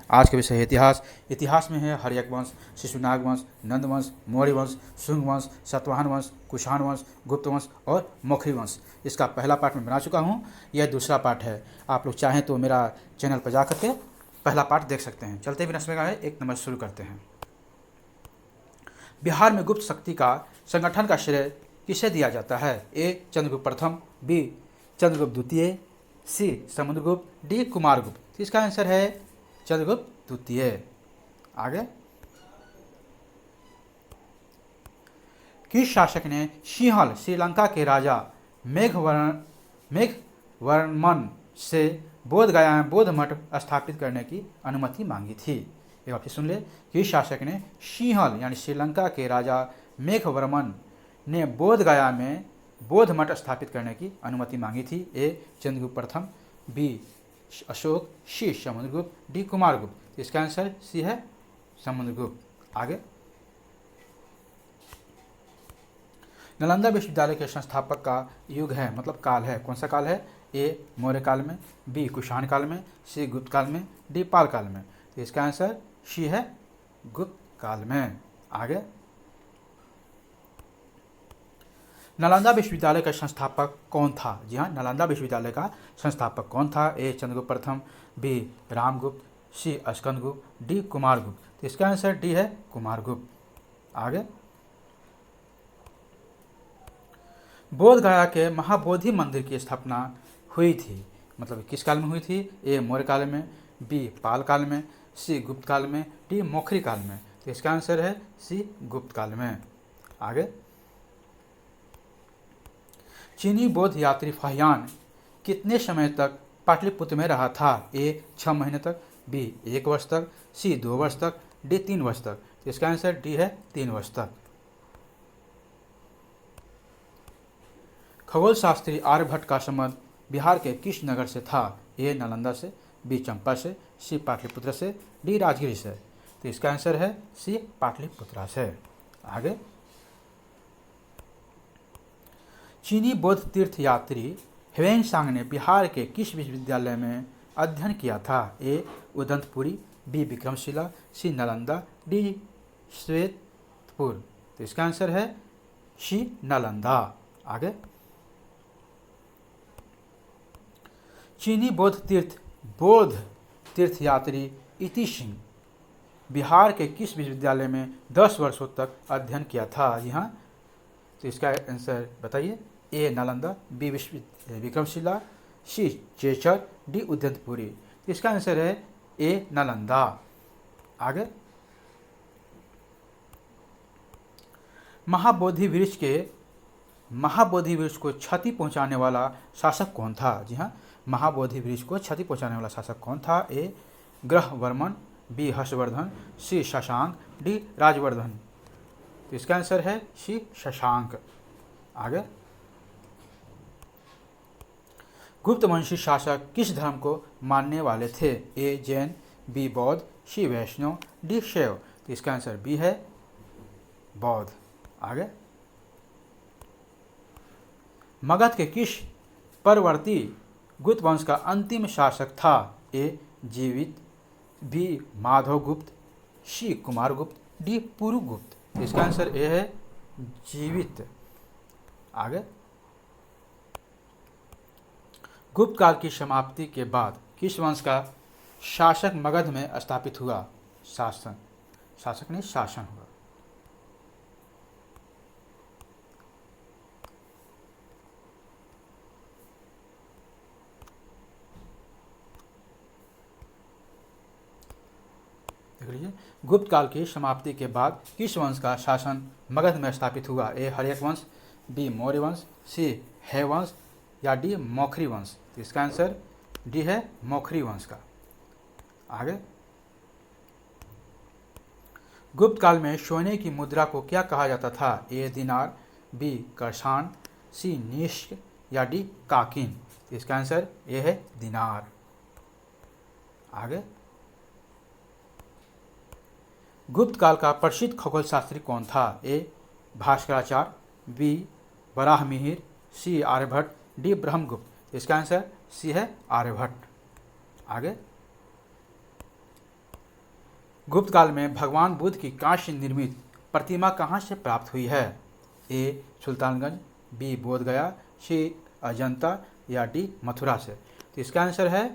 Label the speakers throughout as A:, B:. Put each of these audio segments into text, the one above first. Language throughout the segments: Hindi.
A: आज का विषय है इतिहास। इतिहास में है हर्यक वंश, शिशुनाग वंश, नंद वंश, मौर्य वंश, शुंग वंश, सातवाहन वंश, कुषाण वंश, गुप्त वंश और मौखरी वंश। इसका पहला पार्ट मैं बना चुका हूँ, यह दूसरा पार्ट है। आप लोग चाहें तो मेरा चैनल पर जा करके पहला पार्ट देख सकते हैं। चलते बिना समय गवाए एक नंबर शुरू करते हैं। बिहार में गुप्त शक्ति का संगठन का श्रेय किसे दिया जाता है? ए चंद्रगुप्त प्रथम, बी चंद्रगुप्त द्वितीय, सी समुद्रगुप्त, डी कुमारगुप्त। तो इसका आंसर है चंद्रगुप्त द्वितीय। आगे, किस शासक ने सिंहल श्रीलंका के राजा मेघवर्मन से बोधगया में बौद्ध मठ स्थापित करने की अनुमति मांगी थी? एक बार फिर सुन ले। किस शासक ने सिंहल यानी श्रीलंका के राजा मेघवर्मन ने बोधगया में बौद्ध मठ स्थापित करने की अनुमति मांगी थी? ए चंद्रगुप्त प्रथम, बी अशोक, सी समुद्रगुप्त, डी कुमारगुप्त। इसका आंसर सी है समुद्रगुप्त। आगे, नालंदा विश्वविद्यालय के संस्थापक का युग है मतलब काल है, कौन सा काल है? ए मौर्य काल में, बी कुषाण काल में, सी गुप्त काल में, डी पाल काल में। तो इसका आंसर सी है गुप्त काल में। आगे, नालंदा विश्वविद्यालय का संस्थापक कौन था? जी हाँ, नालंदा विश्वविद्यालय का संस्थापक कौन था? ए चंद्रगुप्त प्रथम, बी रामगुप्त, सी स्कंदगुप्त, डी कुमारगुप्त। तो इसका आंसर डी है कुमारगुप्त। आगे, बोधगया के महाबोधि मंदिर की स्थापना हुई थी मतलब किस काल में हुई थी? ए मौर्य काल में, बी पाल काल में, सी गुप्त काल में, डी मौखरी काल में। तो इसका आंसर है सी गुप्त काल में। आगे, चीनी बौद्ध यात्री फाहियान कितने समय तक पाटलिपुत्र में रहा था? ए 6 महीने तक, बी 1 वर्ष तक, सी 2 वर्ष तक, डी 3 वर्ष तक। तो इसका आंसर डी है 3 वर्ष तक। खगोल शास्त्री आर्यभट्ट का संबंध बिहार के किस नगर से था? ए नालंदा से, बी चंपा से, सी पाटलिपुत्र से, डी राजगिरी से। तो इसका आंसर है सी पाटलिपुत्र से। आगे, चीनी बौद्ध तीर्थयात्री ह्वेनसांग ने बिहार के किस विश्वविद्यालय में अध्ययन किया था? ए उदंतपुरी, बी विक्रमशिला, सी नालंदा, डी श्वेतपुर। तो इसका आंसर है सी नालंदा। आगे, चीनी बौद्ध तीर्थयात्री इति सिंह बिहार के किस विश्वविद्यालय में 10 वर्षों तक अध्ययन किया था? जी हाँ, तो इसका आंसर बताइए। ए नालंदा, बी विक्रमशिला, सी चेचर, डी उदंतपुरी। तो इसका आंसर है ए नालंदा। आगे, महाबोधि वृक्ष को क्षति पहुंचाने वाला शासक कौन था? जी हाँ, महाबोधि वृक्ष को क्षति पहुंचाने वाला शासक कौन था? ए ग्रहवर्मन, बी हर्षवर्धन, सी शशांक, डी राजवर्धन। तो इसका आंसर है सी शशांक। आगे, गुप्त वंशी शासक किस धर्म को मानने वाले थे? ए जैन, बी बौद्ध, सी वैष्णव, डी शैव। तो इसका आंसर बी है बौद्ध। आगे, मगध के किस परवर्ती गुप्त वंश का अंतिम शासक था? ए जीवित, बी माधवगुप्त, सी कुमारगुप्त, डी पुरुगुप्त। तो इसका आंसर ए है जीवित। आगे, गुप्त काल की समाप्ति के बाद किस वंश का शासक मगध में स्थापित हुआ? शासक नहीं शासन हुआ। देख लीजिए, गुप्त काल की समाप्ति के बाद किस वंश का शासन मगध में स्थापित हुआ? ए हर्यक वंश, बी मौर्य वंश, सी है वंश या डी मौखरी वंश। तो इसका आंसर डी है मौखरी वंश का। आगे, गुप्त काल में सोने की मुद्रा को क्या कहा जाता था? ए दिनार, बी करसान, सी निष्क या डी काकिन। तो इसका आंसर ए है दिनार। आगे, गुप्त काल का प्रसिद्ध खगोल शास्त्री कौन था? ए भास्कराचार्य, बी वराहमिहिर, सी आर्यभट्ट, डी ब्रह्मगुप्त। इसका आंसर सी है आर्यभट्ट। आगे, गुप्त काल में भगवान बुद्ध की कांस्य निर्मित प्रतिमा कहाँ से प्राप्त हुई है? ए सुल्तानगंज, बी बोधगया, सी अजंता या डी मथुरा से? तो इसका आंसर है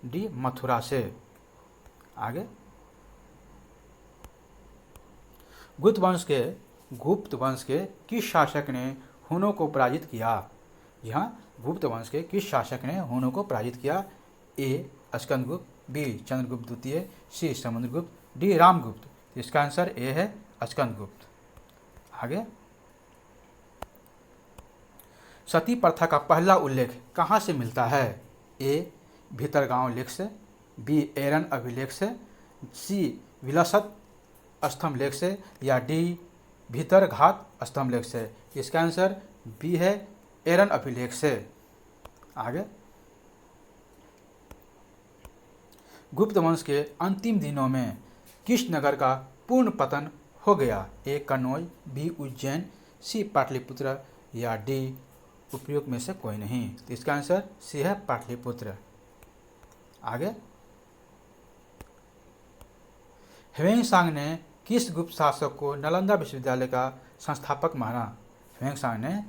A: डी मथुरा से। आगे, गुप्त वंश के किस शासक ने हुनों को पराजित किया? यहाँ गुप्त वंश के किस शासक ने हुनों को पराजित किया? ए स्कंदगुप्त, बी चंद्रगुप्त द्वितीय, सी समुद्रगुप्त, डी रामगुप्त। इसका आंसर ए है स्कंदगुप्त। आगे, सती प्रथा का पहला उल्लेख कहाँ से मिलता है? ए भीतरगांव लेख से, बी एरन अभिलेख से, सी विलसत स्तंभ लेख से या डी भीतरघात स्तंभ लेख से? इसका आंसर बी है एरन अभिलेख से। आगे, गुप्त वंश के अंतिम दिनों में किस नगर का पूर्ण पतन हो गया? ए कन्नौज, बी उज्जैन, सी पाटलिपुत्र या डी उपयुक्त में से कोई नहीं? तो इसका आंसर सी है पाटलिपुत्र। आगे, ह्वेनसांग ने किस गुप्त शासक को नालंदा विश्वविद्यालय का संस्थापक माना? ह्वेनसांग ने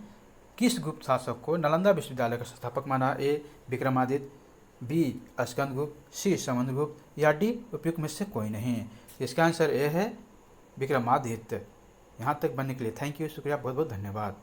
A: किस गुप्त शासक को नालंदा विश्वविद्यालय का संस्थापक माना? ए विक्रमादित्य, बी स्कंदगुप्त, सी समुद्रगुप्त या डी उपयुक्त में से कोई नहीं? इसका आंसर ए है विक्रमादित्य। यहाँ तक बनने के लिए थैंक यू, शुक्रिया, बहुत बहुत धन्यवाद।